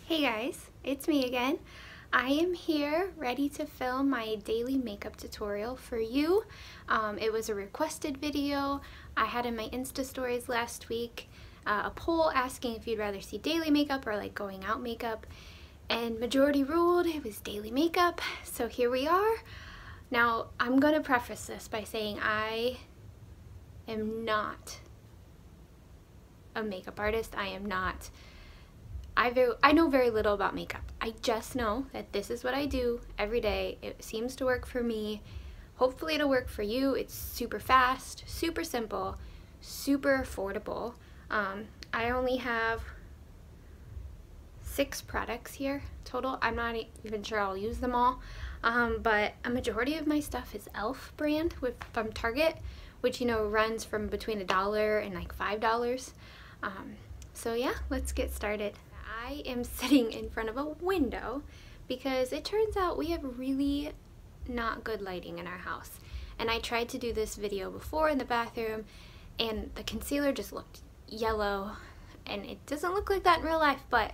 Hey guys, it's me again. I am here ready to film my daily makeup tutorial for you. It was a requested video. I had in my Insta stories last week a poll asking if you'd rather see daily makeup or like going out makeup, and majority ruled it was daily makeup, so here we are. Now I'm gonna preface this by saying I am not a makeup artist. I know very little about makeup. I just know that this is what I do every day. It seems to work for me. Hopefully it'll work for you. It's super fast, super simple, super affordable. I only have 6 products here total. I'm not even sure I'll use them all, but a majority of my stuff is e.l.f. brand from Target, which, you know, runs from between $1 and like $5. So yeah, let's get started. I am sitting in front of a window because it turns out we have really not good lighting in our house. And I tried to do this video before in the bathroom and the concealer just looked yellow, and it doesn't look like that in real life, but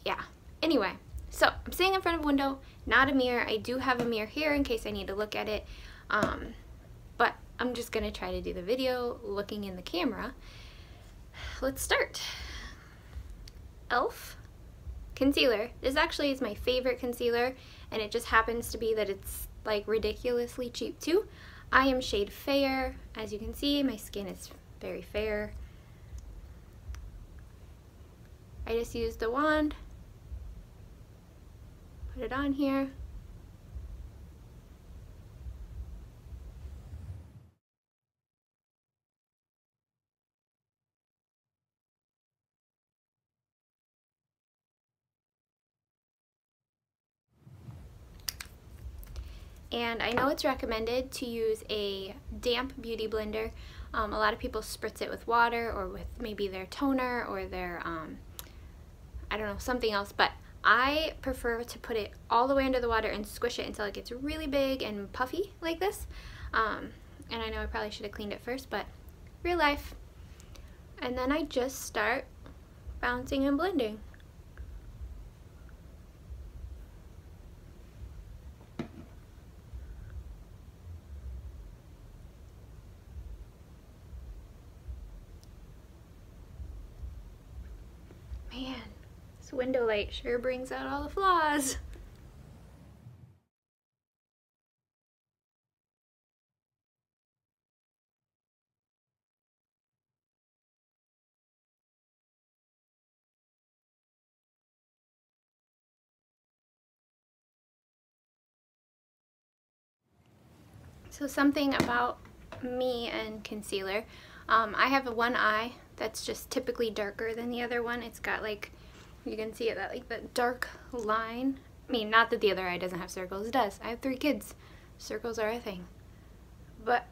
yeah. Anyway, so I'm sitting in front of a window, not a mirror. I do have a mirror here in case I need to look at it, but I'm just gonna try to do the video looking in the camera. Let's start. e.l.f. concealer. This actually is my favorite concealer, and it just happens to be that it's like ridiculously cheap too. I am shade Fair. As you can see, my skin is very fair. I just used the wand, put it on here. And I know it's recommended to use a damp beauty blender. A lot of people spritz it with water or with maybe their toner or their, I don't know, something else, but I prefer to put it all the way under the water and squish it until it gets really big and puffy like this. And I know I probably should have cleaned it first, but real life. And then I just start bouncing and blending. Man, this window light sure brings out all the flaws. So something about me and concealer, I have one eye that's just typically darker than the other one. It's got, like, you can see it, that like the dark line. I mean, not that the other eye doesn't have circles, it does. I have 3 kids. Circles are a thing. But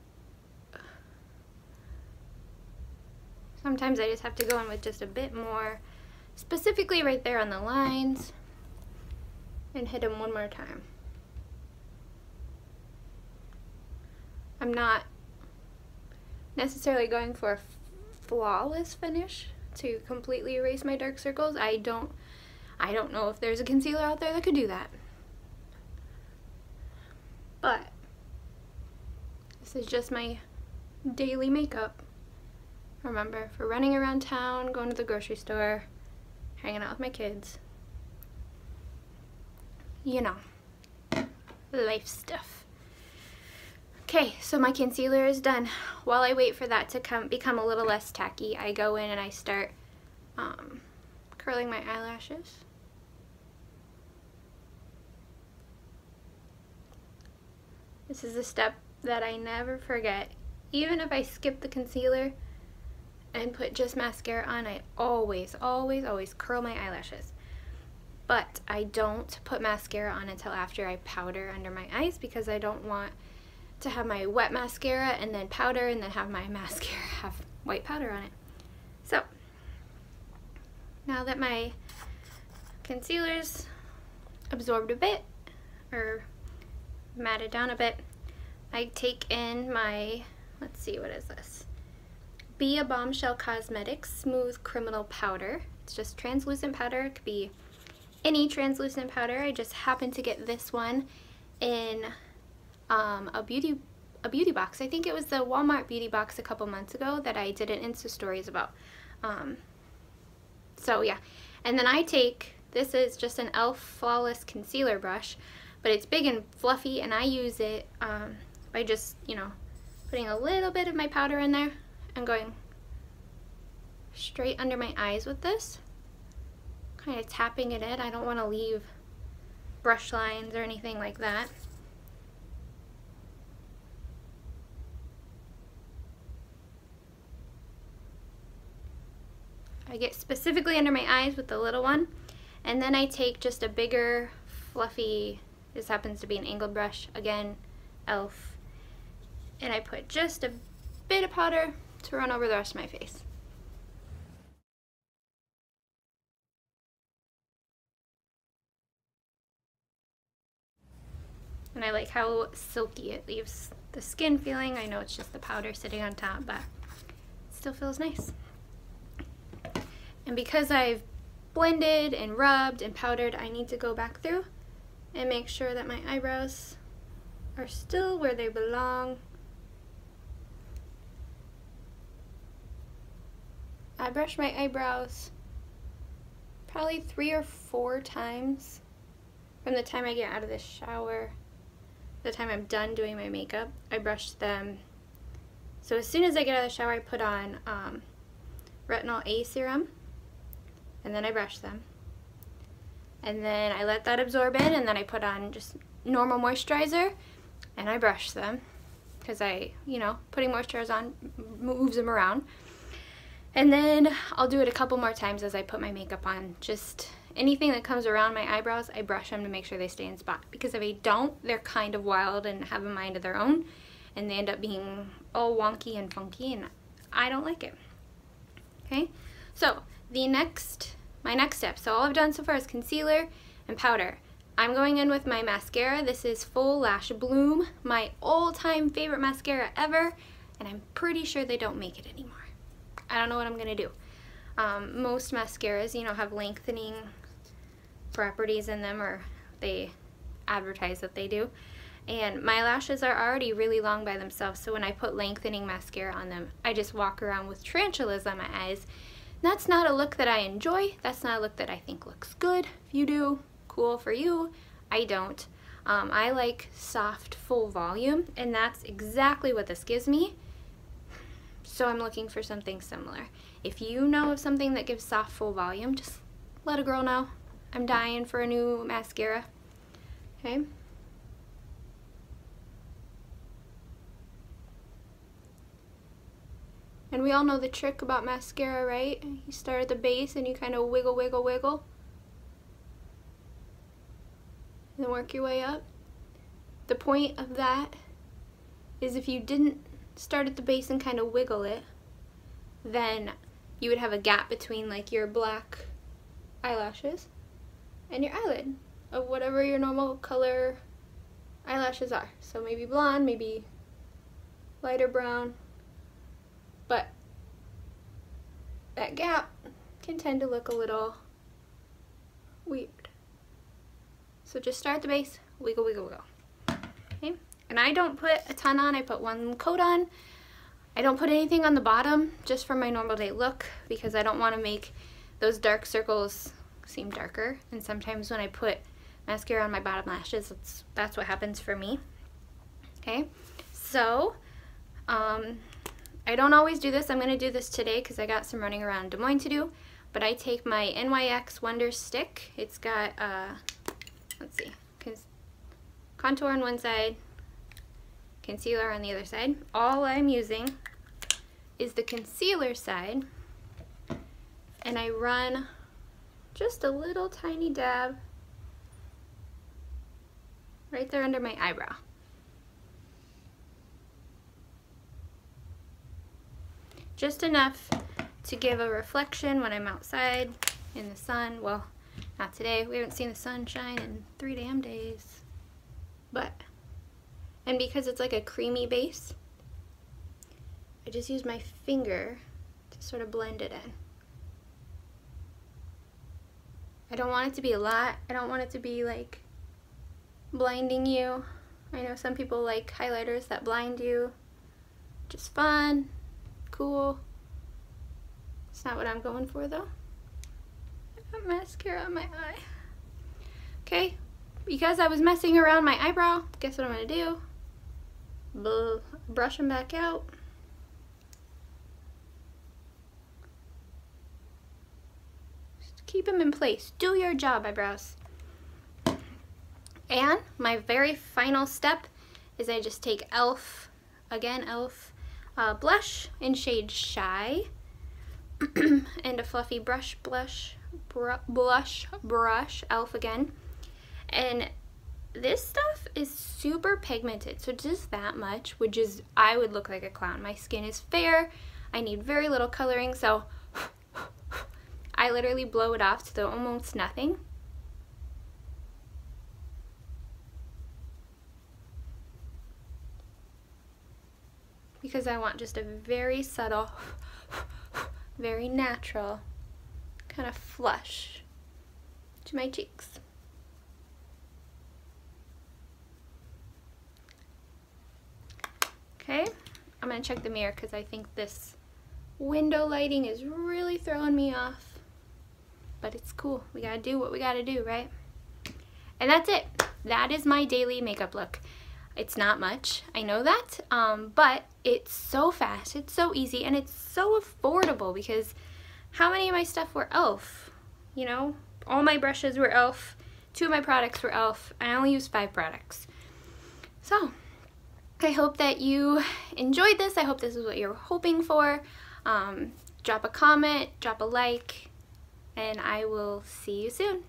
sometimes I just have to go in with just a bit more, specifically right there on the lines, and hit them one more time. I'm not necessarily going for a flawless finish to completely erase my dark circles. I don't know if there's a concealer out there that could do that. But this is just my daily makeup. Remember, for running around town, going to the grocery store, hanging out with my kids. You know, life stuff. Okay, so my concealer is done. While I wait for that to become a little less tacky, I go in and I start curling my eyelashes. This is a step that I never forget. Even if I skip the concealer and put just mascara on, I always, always, always curl my eyelashes. But I don't put mascara on until after I powder under my eyes, because I don't want to have my wet mascara and then powder and then have my mascara have white powder on it. So now that my concealer's absorbed a bit, or matted down a bit, I take in my, let's see, what is this? A Bombshell Cosmetics Smooth Criminal Powder It's just translucent powder. It could be any translucent powder. I just happened to get this one in a beauty box. I think it was the Walmart beauty box a couple months ago that I did an Insta stories about. So yeah, and then I take, this is just an e.l.f. Flawless Concealer brush, but it's big and fluffy, and I use it by just, you know, putting a little bit of my powder in there and going straight under my eyes with this, kind of tapping it in. I don't want to leave brush lines or anything like that. I get specifically under my eyes with the little one, and then I take just a bigger fluffy, this happens to be an angled brush, again, e.l.f., and I put just a bit of powder to run over the rest of my face. And I like how silky it leaves the skin feeling. I know it's just the powder sitting on top, but it still feels nice. And because I've blended and rubbed and powdered, I need to go back through and make sure that my eyebrows are still where they belong. I brush my eyebrows probably 3 or 4 times from the time I get out of the shower, the time I'm done doing my makeup. I brush them. So as soon as I get out of the shower, I put on retinol A serum, and then I brush them. And then I let that absorb in, and then I put on just normal moisturizer, and I brush them, because you know, putting moisturizer on moves them around. And then I'll do it a couple more times as I put my makeup on. Just anything that comes around my eyebrows, I brush them to make sure they stay in spot. Because if I don't, they're kind of wild and have a mind of their own, and they end up being all wonky and funky, and I don't like it. Okay, so my next step. So all I've done so far is concealer and powder. I'm going in with my mascara. This is Full Lash Bloom, my all-time favorite mascara ever, and I'm pretty sure they don't make it anymore. I don't know what I'm gonna do. Most mascaras, you know, have lengthening properties in them, or they advertise that they do. And my lashes are already really long by themselves, so when I put lengthening mascara on them, I just walk around with tarantulas on my eyes. That's not a look that I enjoy. That's not a look that I think looks good. If you do, cool for you. I don't. I like soft, full volume, and that's exactly what this gives me. So I'm looking for something similar. If you know of something that gives soft, full volume, just let a girl know. I'm dying for a new mascara. Okay? And we all know the trick about mascara, right? You start at the base and you kind of wiggle, wiggle, wiggle. And then work your way up. The point of that is if you didn't start at the base and kind of wiggle it, then you would have a gap between like your black eyelashes and your eyelid of whatever your normal color eyelashes are. So maybe blonde, maybe lighter brown, but that gap can tend to look a little weird. So just start at the base, wiggle, wiggle, wiggle. Okay? And I don't put a ton on, I put 1 coat on. I don't put anything on the bottom, just for my normal day look, because I don't want to make those dark circles seem darker. And sometimes when I put mascara on my bottom lashes, that's what happens for me. Okay, so I don't always do this. I'm going to do this today because I got some running around Des Moines to do. But I take my NYX Wonder Stick. It's got, let's see, contour on one side, concealer on the other side. All I'm using is the concealer side, and I run just a little tiny dab right there under my eyebrow. Just enough to give a reflection when I'm outside in the sun. Well, not today. We haven't seen the sunshine in 3 damn days. And because it's like a creamy base, I just use my finger to sort of blend it in. I don't want it to be a lot. I don't want it to be like blinding you. I know some people like highlighters that blind you. Just fun, cool. It's not what I'm going for though. I got mascara on my eye. Okay, because I was messing around my eyebrow, guess what I'm gonna do? Brush them back out. Just keep them in place. Do your job, eyebrows. And my very final step is I just take e.l.f. again, e.l.f. Blush in shade Shy and a fluffy blush brush, e.l.f. again. And this stuff is super pigmented, so just that much would just, I would look like a clown. My skin is fair, I need very little coloring, so I literally blow it off to almost nothing. Because I want just a very subtle, very natural kind of flush to my cheeks. Okay, I'm gonna check the mirror because I think this window lighting is really throwing me off. But it's cool. We gotta do what we gotta do, right? And that's it. That is my daily makeup look. It's not much, I know that, but it's so fast, it's so easy, and it's so affordable because how many of my stuff were e.l.f.? You know, all my brushes were e.l.f., 2 of my products were e.l.f., and I only used 5 products. So, I hope that you enjoyed this. I hope this is what you're hoping for. Drop a comment, drop a like, and I will see you soon.